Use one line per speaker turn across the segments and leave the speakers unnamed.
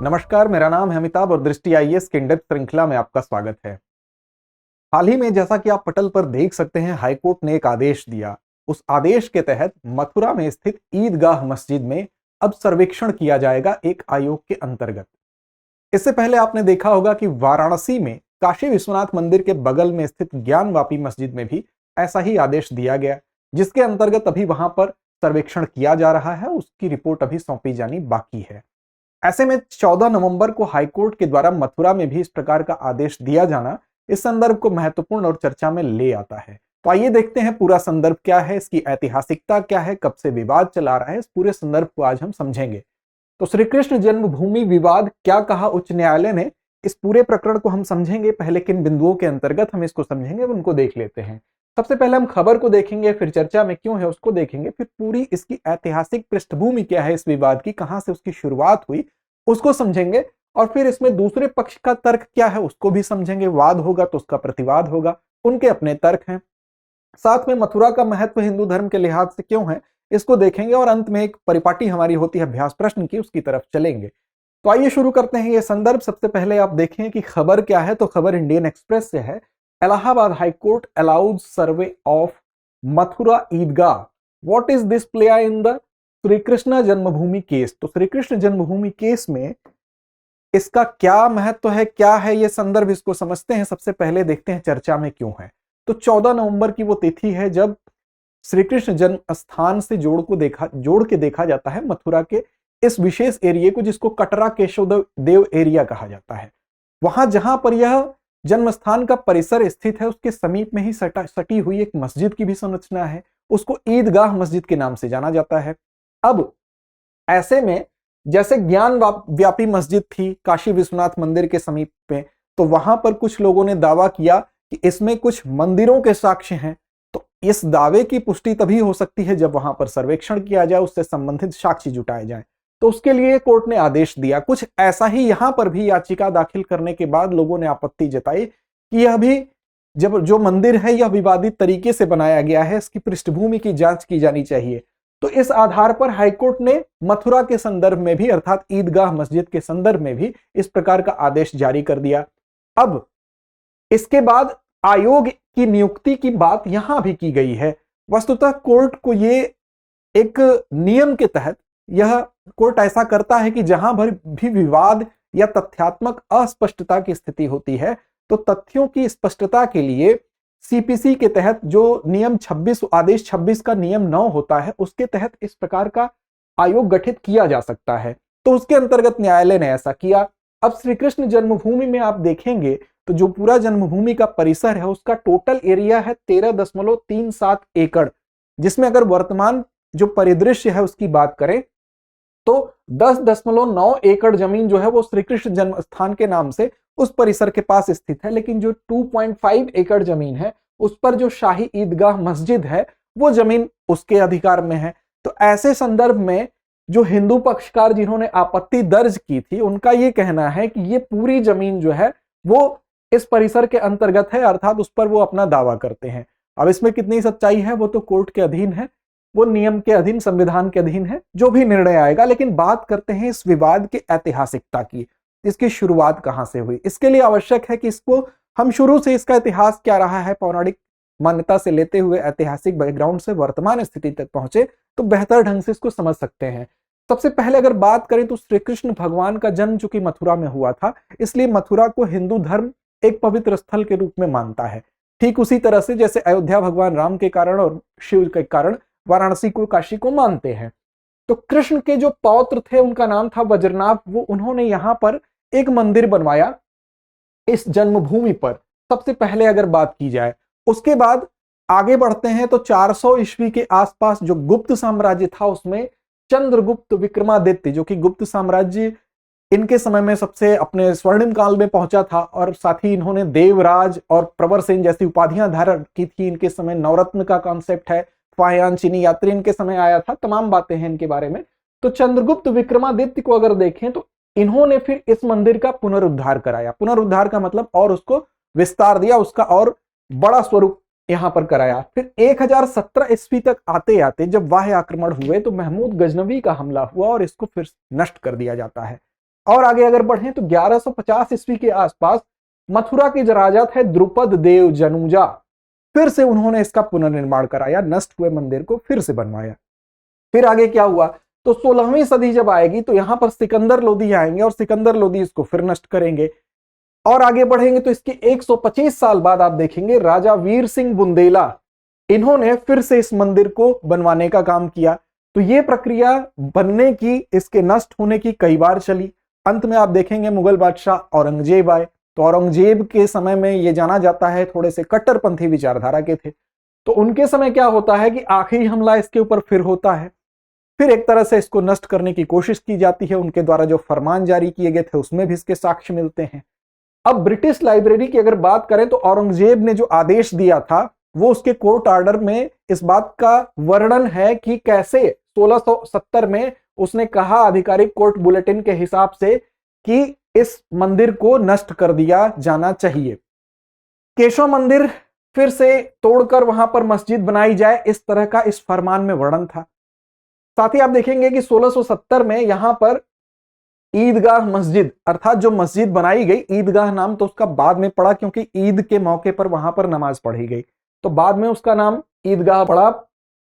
नमस्कार, मेरा नाम है अमिताभ और दृष्टि आईएएस की इन-डेप्थ श्रृंखला में आपका स्वागत है। हाल ही में जैसा कि आप पटल पर देख सकते हैं, हाईकोर्ट ने एक आदेश दिया। उस आदेश के तहत मथुरा में स्थित ईदगाह मस्जिद में अब सर्वेक्षण किया जाएगा एक आयोग के अंतर्गत। इससे पहले आपने देखा होगा कि वाराणसी में काशी विश्वनाथ मंदिर के बगल में स्थित ज्ञानवापी मस्जिद में भी ऐसा ही आदेश दिया गया, जिसके अंतर्गत अभी वहां पर सर्वेक्षण किया जा रहा है। उसकी रिपोर्ट अभी सौंपी जानी बाकी है। ऐसे में 14 नवंबर को हाईकोर्ट के द्वारा मथुरा में भी इस प्रकार का आदेश दिया जाना इस संदर्भ को महत्वपूर्ण और चर्चा में ले आता है। तो आइए देखते हैं पूरा संदर्भ क्या है, इसकी ऐतिहासिकता क्या है, कब से विवाद चला रहा है। इस पूरे संदर्भ को आज हम समझेंगे। तो श्री कृष्ण जन्मभूमि विवाद क्या कहा उच्च न्यायालय ने, इस पूरे प्रकरण को हम समझेंगे। पहले किन बिंदुओं के अंतर्गत हम इसको समझेंगे उनको देख लेते हैं। सबसे पहले हम खबर को देखेंगे, फिर चर्चा में क्यों है उसको देखेंगे, फिर पूरी इसकी ऐतिहासिक पृष्ठभूमि क्या है इस विवाद की, कहां से उसकी शुरुआत हुई उसको समझेंगे, और फिर इसमें दूसरे पक्ष का तर्क क्या है उसको भी समझेंगे। वाद होगा तो उसका प्रतिवाद होगा, उनके अपने तर्क हैं। साथ में मथुरा का महत्व हिंदू धर्म के लिहाज से क्यों है इसको देखेंगे, और अंत में एक परिपाटी हमारी होती है अभ्यास प्रश्न की, उसकी तरफ चलेंगे। तो आइए शुरू करते हैं ये संदर्भ। सबसे पहले आप देखें कि खबर क्या है, तो खबर इंडियन एक्सप्रेस से है। Allahabad high court allowed survey of Mathura Idgah, what is this play in the Shri Krishna Janmabhoomi case. तो श्री कृष्ण जन्मभूमि केस में इसका क्या महत्व है, क्या है ये संदर्भ, इसको समझते हैं। सबसे पहले देखते हैं चर्चा में क्यों है। तो 14 नवंबर की वो तिथि है जब श्री कृष्ण जन्म स्थान से जोड़ के देखा जाता है मथुरा के इस विशेष एरिया को, जिसको कटरा केशव देव एरिया कहा जाता है। वहां जहां पर यह जन्म स्थान का परिसर स्थित है उसके समीप में ही सटी हुई एक मस्जिद की भी संरचना है, उसको ईदगाह मस्जिद के नाम से जाना जाता है। अब ऐसे में जैसे ज्ञान व्यापी मस्जिद थी काशी विश्वनाथ मंदिर के समीप में, तो वहां पर कुछ लोगों ने दावा किया कि इसमें कुछ मंदिरों के साक्ष्य हैं। तो इस दावे की पुष्टि तभी हो सकती है जब वहां पर सर्वेक्षण किया जाए, उससे संबंधित साक्ष्य जुटाए जाए। तो उसके लिए कोर्ट ने आदेश दिया। कुछ ऐसा ही यहां पर भी याचिका दाखिल करने के बाद लोगों ने आपत्ति जताई कि यह भी जब जो मंदिर है यह विवादित तरीके से बनाया गया है, इसकी पृष्ठभूमि की जांच की जानी चाहिए। तो इस आधार पर हाईकोर्ट ने मथुरा के संदर्भ में भी, अर्थात ईदगाह मस्जिद के संदर्भ में भी इस प्रकार का आदेश जारी कर दिया। अब इसके बाद आयोग की नियुक्ति की बात यहां भी की गई है। वस्तुतः कोर्ट को ये एक नियम के तहत यह कोर्ट ऐसा करता है कि जहां भर भी विवाद या तथ्यात्मक अस्पष्टता की स्थिति होती है, तो तथ्यों की स्पष्टता के लिए सीपीसी के तहत जो नियम 26 आदेश 26 का नियम 9 होता है, उसके तहत इस प्रकार का आयोग गठित किया जा सकता है। तो उसके अंतर्गत न्यायालय ने ऐसा किया। अब श्री कृष्ण जन्मभूमि में आप देखेंगे तो जो पूरा जन्मभूमि का परिसर है उसका टोटल एरिया है 13.37 एकड़, जिसमें अगर वर्तमान जो परिदृश्य है उसकी बात करें तो 10.9 एकड़ जमीन जो है वो श्री कृष्ण जन्म स्थान के नाम से उस परिसर के पास स्थित है, लेकिन जो 2.5 एकड़ जमीन है उस पर जो शाही ईदगाह मस्जिद है वो जमीन उसके अधिकार में है। तो ऐसे संदर्भ में जो हिंदू पक्षकार जिन्होंने आपत्ति दर्ज की थी, उनका ये कहना है कि ये पूरी जमीन जो है वो इस परिसर के अंतर्गत है, अर्थात उस पर वो अपना दावा करते हैं। अब इसमें कितनी सच्चाई है वो तो कोर्ट के अधीन है, वो नियम के अधीन, संविधान के अधीन है, जो भी निर्णय आएगा। लेकिन बात करते हैं इस विवाद की ऐतिहासिकता की, इसकी शुरुआत कहां से हुई। इसके लिए आवश्यक है कि इसको हम शुरू से इसका इतिहास क्या रहा है पौराणिक मान्यता से लेते हुए ऐतिहासिक बैकग्राउंड से वर्तमान स्थिति तक पहुंचे तो बेहतर ढंग से इसको समझ सकते हैं। सबसे पहले अगर बात करें तो श्री कृष्ण भगवान का जन्म चूंकि मथुरा में हुआ था, इसलिए मथुरा को हिंदू धर्म एक पवित्र स्थल के रूप में मानता है। ठीक उसी तरह से जैसे अयोध्या भगवान राम के कारण और शिव के कारण वाराणसी को, काशी को मानते हैं। तो कृष्ण के जो पौत्र थे उनका नाम था वज्रनाभ, वो उन्होंने यहां पर एक मंदिर बनवाया इस जन्मभूमि पर, सबसे पहले अगर बात की जाए। उसके बाद आगे बढ़ते हैं तो 400 ईस्वी के आसपास जो गुप्त साम्राज्य था उसमें चंद्रगुप्त विक्रमादित्य, जो कि गुप्त साम्राज्य इनके समय में सबसे अपने स्वर्णिम काल में पहुंचा था, और साथ ही इन्होंने देवराज और प्रवर सेन जैसी उपाधियां धारण की थी। इनके समय नवरत्न का कॉन्सेप्ट है, फायान चीनी यात्री इनके समय आया था, तमाम बातें हैं इनके बारे में। तो चंद्रगुप्त विक्रमादित्य को अगर देखें तो इन्होंने फिर इस मंदिर का पुनरुद्धार कराया। पुनरुद्धार का मतलब और उसको विस्तार दिया, उसका और बड़ा स्वरूप यहां पर कराया। फिर 1017 ईस्वी तक आते आते जब वाह्य आक्रमण हुए तो महमूद गजनवी का हमला हुआ और इसको फिर नष्ट कर दिया जाता है। और आगे अगर बढ़े तो 1150 ईस्वी के आसपास मथुरा के जो राजा थे द्रुपद देव जनुजा, फिर से उन्होंने इसका पुनर्निर्माण कराया, नष्ट हुए मंदिर को फिर से बनवाया। फिर आगे क्या हुआ, तो 16वीं सदी जब आएगी तो यहां पर सिकंदर लोदी आएंगे और सिकंदर लोदी इसको फिर नष्ट करेंगे। और आगे बढ़ेंगे तो इसके 125 साल बाद आप देखेंगे राजा वीर सिंह बुंदेला, इन्होंने फिर से इस मंदिर को बनवाने का काम किया। तो ये प्रक्रिया बनने की, इसके नष्ट होने की कई बार चली। अंत में आप देखेंगे मुगल बादशाह औरंगजेब आए। तो औरंगजेब के समय में ये जाना जाता है थोड़े से कट्टरपंथी विचारधारा के थे। तो उनके समय क्या होता है कि आखिरी हमला इसके ऊपर फिर होता है, फिर एक तरह से इसको नष्ट करने की कोशिश की जाती है। उनके द्वारा जो फरमान जारी किए गए थे उसमें भी इसके साक्ष्य मिलते हैं। अब ब्रिटिश लाइब्रेरी की अगर बात करें तो औरंगजेब ने जो आदेश दिया था वो उसके कोर्ट ऑर्डर में इस बात का वर्णन है कि कैसे 1670 में उसने कहा आधिकारिक कोर्ट बुलेटिन के हिसाब से कि इस मंदिर को नष्ट कर दिया जाना चाहिए। केशव मंदिर फिर से तोड़कर वहां पर मस्जिद बनाई जाए, इस तरह का इस फरमान में वर्णन था। साथ ही आप देखेंगे कि 1670 में यहां पर ईदगाह मस्जिद, अर्थात जो मस्जिद बनाई गई, ईदगाह नाम तो उसका बाद में पड़ा क्योंकि ईद के मौके पर वहां पर नमाज पढ़ी गई, तो बाद में उसका नाम ईदगाह पड़ा।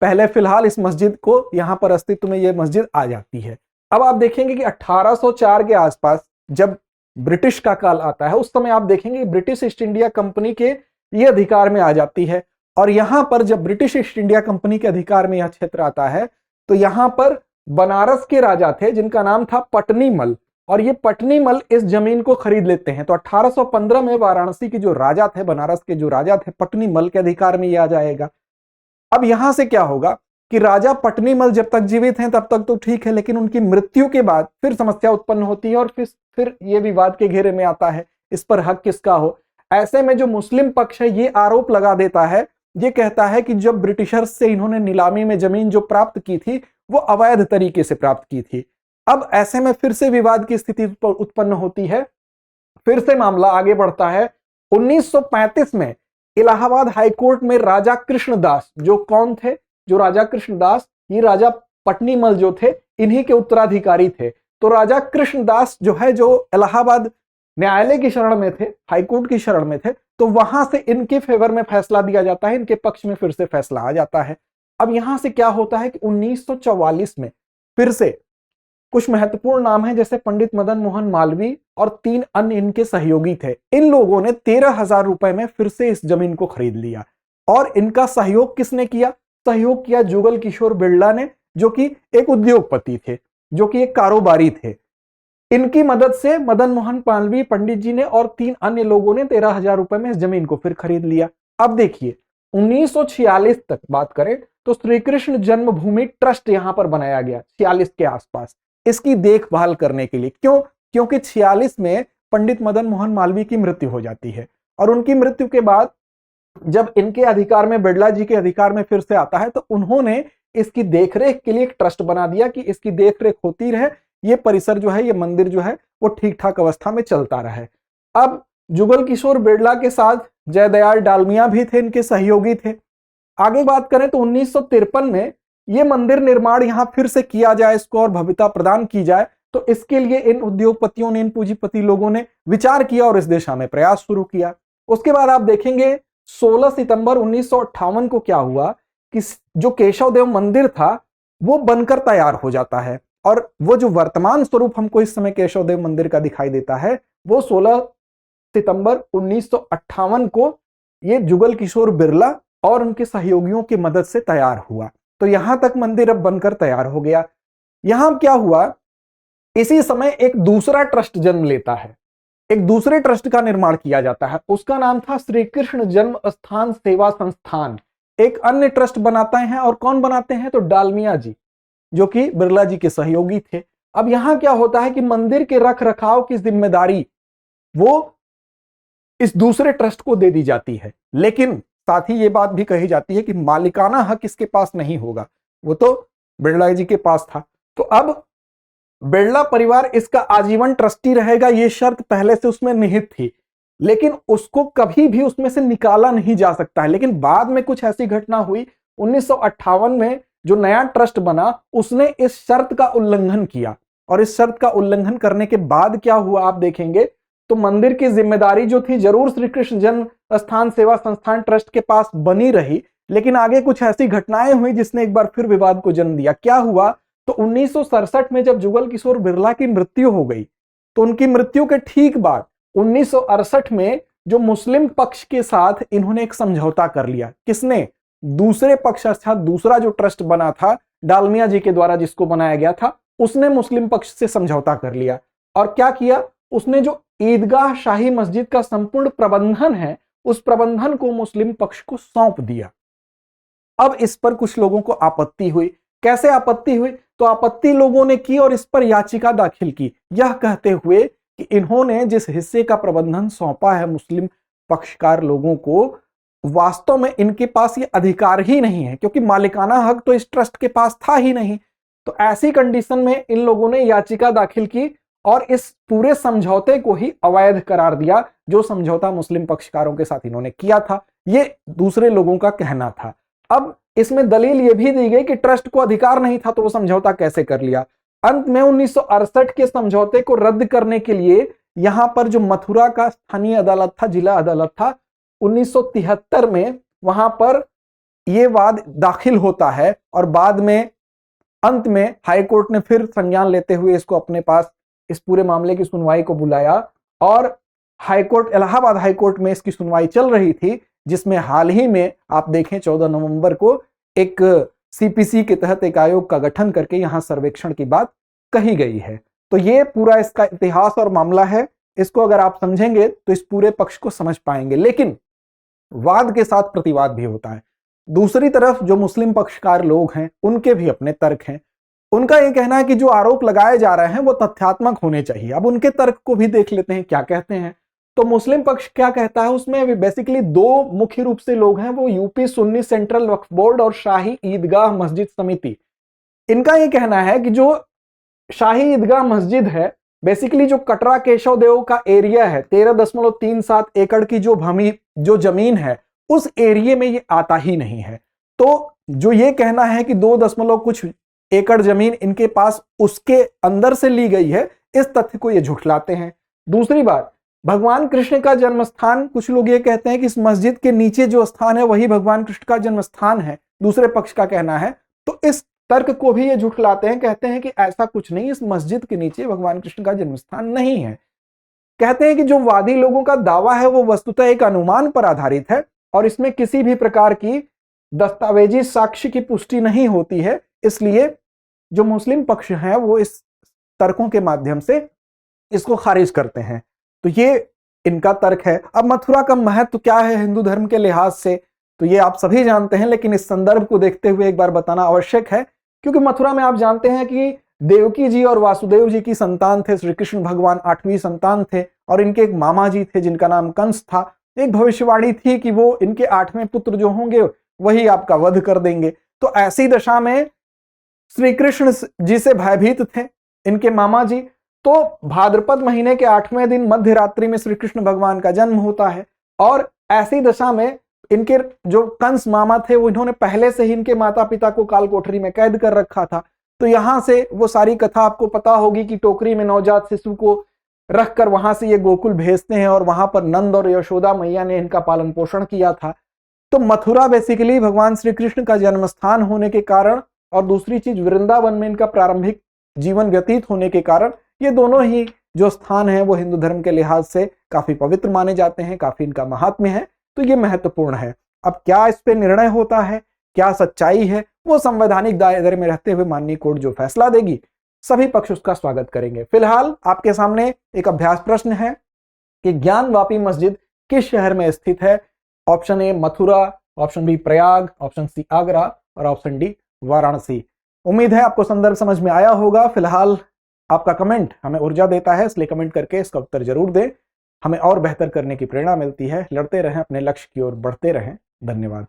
पहले फिलहाल इस मस्जिद को यहां पर अस्तित्व में यह मस्जिद आ जाती है। अब आप देखेंगे कि 1804 के आसपास जब ब्रिटिश का काल आता है, उस समय आप देखेंगे ब्रिटिश ईस्ट इंडिया कंपनी के ये अधिकार में आ जाती है। और यहां पर जब ब्रिटिश ईस्ट इंडिया कंपनी के अधिकार में यह क्षेत्र आता है तो यहां पर बनारस के राजा थे जिनका नाम था पटनी मल, और ये पटनी मल इस जमीन को खरीद लेते हैं। तो 1815 में वाराणसी के जो राजा थे, बनारस के जो राजा थे, पटनी मल के अधिकार में ये आ जाएगा। अब यहां से क्या होगा कि राजा पटनी मल जब तक जीवित हैं तब तक तो ठीक है, लेकिन उनकी मृत्यु के बाद फिर समस्या उत्पन्न होती है और फिर ये विवाद के घेरे में आता है इस पर हक किसका हो। ऐसे में जो मुस्लिम पक्ष है ये आरोप लगा देता है, ये कहता है कि जब ब्रिटिशर्स से इन्होंने नीलामी में जमीन जो प्राप्त की थी वो अवैध तरीके से प्राप्त की थी। अब ऐसे में फिर से विवाद की स्थिति उत्पन्न होती है, फिर से मामला आगे बढ़ता है। 1935 में इलाहाबाद हाईकोर्ट में राजा कृष्णदास, जो कौन थे, जो राजा कृष्णदास, ये राजा पटनीमल जो थे इन्हीं के उत्तराधिकारी थे। तो राजा कृष्णदास जो है, जो इलाहाबाद न्यायालय की शरण में थे, हाईकोर्ट की शरण में थे, तो वहां से इनके फेवर में फैसला दिया जाता है, इनके पक्ष में फिर से फैसला आ जाता है। अब यहां से क्या होता है कि 1944 में फिर से कुछ महत्वपूर्ण नाम है, जैसे पंडित मदन मोहन मालवीय और 3 अन्य इनके सहयोगी थे। इन लोगों ने 13,000 रुपए में फिर से इस जमीन को खरीद लिया। और इनका सहयोग किसने किया? सहयोग किया जुगल किशोर बिरला ने, जो कि एक उद्योगपति थे, जो कि एक कारोबारी थे। इनकी मदद से मदन मोहन मालवीय पंडित जी ने और 3 अन्य लोगों ने 13,000 रुपए में इस जमीन को फिर खरीद लिया। अब देखिए 1946 तक बात करें तो श्री कृष्ण जन्मभूमि ट्रस्ट यहां पर बनाया गया 46 के आसपास, इसकी देखभाल करने के लिए। क्यों? क्योंकि 46 में पंडित मदन मोहन मालवीय की मृत्यु हो जाती है और उनकी मृत्यु के बाद जब इनके अधिकार में, बिरला जी के अधिकार में फिर से आता है, तो उन्होंने इसकी देखरेख के लिए एक ट्रस्ट बना दिया कि इसकी देखरेख होती रहे, ये परिसर जो है, ये मंदिर जो है वो ठीक ठाक अवस्था में चलता रहे। अब जुगल किशोर बिरला के साथ जयदयाल डालमिया भी थे, इनके सहयोगी थे। आगे बात करें तो 1953 में ये मंदिर निर्माण यहां फिर से किया जाए, इसको और भव्यता प्रदान की जाए, तो इसके लिए इन उद्योगपतियों ने, इन पूंजीपति लोगों ने विचार किया और इस दिशा में प्रयास शुरू किया। उसके बाद आप देखेंगे 16 सितंबर 1958 को क्या हुआ कि जो केशव देव मंदिर था वो बनकर तैयार हो जाता है, और वो जो वर्तमान स्वरूप हमको इस समय केशव देव मंदिर का दिखाई देता है वो 16 सितंबर 1958 को ये जुगल किशोर बिरला और उनके सहयोगियों की मदद से तैयार हुआ। तो यहां तक मंदिर अब बनकर तैयार हो गया। यहां क्या हुआ, इसी समय एक दूसरा ट्रस्ट जन्म लेता है, एक दूसरे ट्रस्ट का निर्माण किया जाता है, उसका नाम था श्री कृष्ण जन्म स्थान सेवा संस्थान। एक अन्य ट्रस्ट बनाते हैं, और कौन बनाते हैं? तो डालमिया जी, जो कि बिरला जी के सहयोगी थे। अब यहां क्या होता है कि मंदिर के रख रखाव की जिम्मेदारी वो इस दूसरे ट्रस्ट को दे दी जाती है, लेकिन साथ ही ये बात भी कही जाती है कि मालिकाना हक इसके पास नहीं होगा, वो तो बिरला जी के पास था। तो अब बिरला परिवार इसका आजीवन ट्रस्टी रहेगा, ये शर्त पहले से उसमें निहित थी, लेकिन उसको कभी भी उसमें से निकाला नहीं जा सकता है। लेकिन बाद में कुछ ऐसी घटना हुई, 1958 में जो नया ट्रस्ट बना उसने इस शर्त का उल्लंघन किया, और इस शर्त का उल्लंघन करने के बाद क्या हुआ आप देखेंगे तो मंदिर की जिम्मेदारी जो थी जरूर श्री कृष्ण जन्म स्थान सेवा संस्थान ट्रस्ट के पास बनी रही, लेकिन आगे कुछ ऐसी घटनाएं हुई जिसने एक बार फिर विवाद को जन्म दिया। क्या हुआ तो 1967 में जब जुगल किशोर बिरला की मृत्यु हो गई तो उनकी मृत्यु के ठीक बाद 1968 में जो मुस्लिम पक्ष के साथ इन्होंने एक समझौता कर लिया। किसने? दूसरे पक्ष अर्थात दूसरा जो ट्रस्ट बना था डालमिया जी के द्वारा जिसको बनाया गया था, उसने मुस्लिम पक्ष से समझौता कर लिया। और क्या किया उसने, जो ईदगाह शाही मस्जिद का संपूर्ण प्रबंधन है उस प्रबंधन को मुस्लिम पक्ष को सौंप दिया। अब इस पर कुछ लोगों को आपत्ति हुई। कैसे आपत्ति हुई? तो आपत्ति लोगों ने की और इस पर याचिका दाखिल की, यह कहते हुए कि इन्होंने जिस हिस्से का प्रबंधन सौंपा है मुस्लिम पक्षकार लोगों को, वास्तव में इनके पास ये अधिकार ही नहीं है, क्योंकि मालिकाना हक तो इस ट्रस्ट के पास था ही नहीं। तो ऐसी कंडीशन में इन लोगों ने याचिका दाखिल की और इस पूरे समझौते को ही अवैध करार दिया, जो समझौता मुस्लिम पक्षकारों के साथ इन्होंने किया था। ये दूसरे लोगों का कहना था। अब इसमें दलील यह भी दी गई कि ट्रस्ट को अधिकार नहीं था तो वो समझौता कैसे कर लिया। अंत में 1968 के समझौते को रद्द करने के लिए यहां पर जो मथुरा का स्थानीय अदालत था, जिला अदालत था, 1973 में वहां पर यह वाद दाखिल होता है और बाद में अंत में हाईकोर्ट ने फिर संज्ञान लेते हुए इसको अपने पास इस पूरे मामले की सुनवाई को बुलाया और हाईकोर्ट, इलाहाबाद हाईकोर्ट में इसकी सुनवाई चल रही थी, जिसमें हाल ही में आप देखें 14 नवंबर को एक सीपीसी के तहत एक आयोग का गठन करके यहां सर्वेक्षण की बात कही गई है। तो ये पूरा इसका इतिहास और मामला है। इसको अगर आप समझेंगे तो इस पूरे पक्ष को समझ पाएंगे। लेकिन वाद के साथ प्रतिवाद भी होता है। दूसरी तरफ जो मुस्लिम पक्षकार लोग हैं उनके भी अपने तर्क हैं। उनका यह कहना है कि जो आरोप लगाए जा रहे हैं वो तथ्यात्मक होने चाहिए। अब उनके तर्क को भी देख लेते हैं क्या कहते हैं। तो मुस्लिम पक्ष क्या कहता है, उसमें बेसिकली दो मुख्य रूप से लोग हैं, वो यूपी सुन्नी सेंट्रल वक्फ बोर्ड और शाही ईदगाह मस्जिद समिति। इनका यह कहना है कि जो शाही ईदगाह मस्जिद है, बेसिकली जो कटरा केशव देव का एरिया है, 13.37 एकड़ की जो जमीन है, उस एरिया में ये आता ही नहीं है। तो जो ये कहना है कि 2 कुछ एकड़ जमीन इनके पास उसके अंदर से ली गई है, इस तथ्य को ये झुठलाते हैं। दूसरी बात, भगवान कृष्ण का जन्म स्थान, कुछ लोग ये कहते हैं कि इस मस्जिद के नीचे जो स्थान है वही भगवान कृष्ण का जन्म स्थान है, दूसरे पक्ष का कहना है। तो इस तर्क को भी ये झुठलाते हैं, कहते हैं कि ऐसा कुछ नहीं, इस मस्जिद के नीचे भगवान कृष्ण का जन्म स्थान नहीं है। कहते हैं कि जो वादी लोगों का दावा है वो वस्तुतः एक अनुमान पर आधारित है और इसमें किसी भी प्रकार की दस्तावेजी साक्ष्य की पुष्टि नहीं होती है। इसलिए जो मुस्लिम पक्ष हैं वो इस तर्कों के माध्यम से इसको खारिज करते हैं। तो ये इनका तर्क है। अब मथुरा का महत्व क्या है हिंदू धर्म के लिहाज से, तो ये आप सभी जानते हैं, लेकिन इस संदर्भ को देखते हुए एक बार बताना आवश्यक है, क्योंकि मथुरा में आप जानते हैं कि देवकी जी और वासुदेव जी की संतान थे। श्री कृष्ण भगवान 8वीं संतान थे और इनके एक मामा जी थे जिनका नाम कंस था। एक भविष्यवाणी थी कि वो इनके 8वें पुत्र जो होंगे वही आपका वध कर देंगे। तो ऐसी दशा में श्री कृष्ण जी से भयभीत थे इनके मामा जी। तो भाद्रपद महीने के 8वें दिन मध्य रात्रि में श्री कृष्ण भगवान का जन्म होता है और ऐसी दशा में इनके जो कंस मामा थे वो इन्होंने पहले से ही इनके माता पिता को काल कोठरी में कैद कर रखा था। तो यहां से वो सारी कथा आपको पता होगी कि टोकरी में नवजात शिशु को रखकर वहां से ये गोकुल भेजते हैं और वहां पर नंद और यशोदा मैया ने इनका पालन पोषण किया था। तो मथुरा बेसिकली भगवान श्री कृष्ण का जन्म स्थान होने के कारण और दूसरी चीज वृंदावन में इनका प्रारंभिक जीवन व्यतीत होने के कारण ये दोनों ही जो स्थान है वो हिंदू धर्म के लिहाज से काफी पवित्र माने जाते हैं, काफी इनका महात्म्य है। तो ये महत्वपूर्ण है। अब क्या इस पे निर्णय होता है, क्या सच्चाई है, वो संवैधानिक दायरे में रहते हुए माननीय कोर्ट जो फैसला देगी सभी पक्ष उसका स्वागत करेंगे। फिलहाल आपके सामने एक अभ्यास प्रश्न है कि ज्ञानवापी मस्जिद किस शहर में स्थित है। Option A Mathura, option B Prayag, option C Agra और ऑप्शन डी वाराणसी। उम्मीद है आपको संदर्भ समझ में आया होगा। फिलहाल आपका कमेंट हमें ऊर्जा देता है, इसलिए कमेंट करके इसका उत्तर जरूर दें। हमें और बेहतर करने की प्रेरणा मिलती है। लड़ते रहें, अपने लक्ष्य की ओर बढ़ते रहें। धन्यवाद।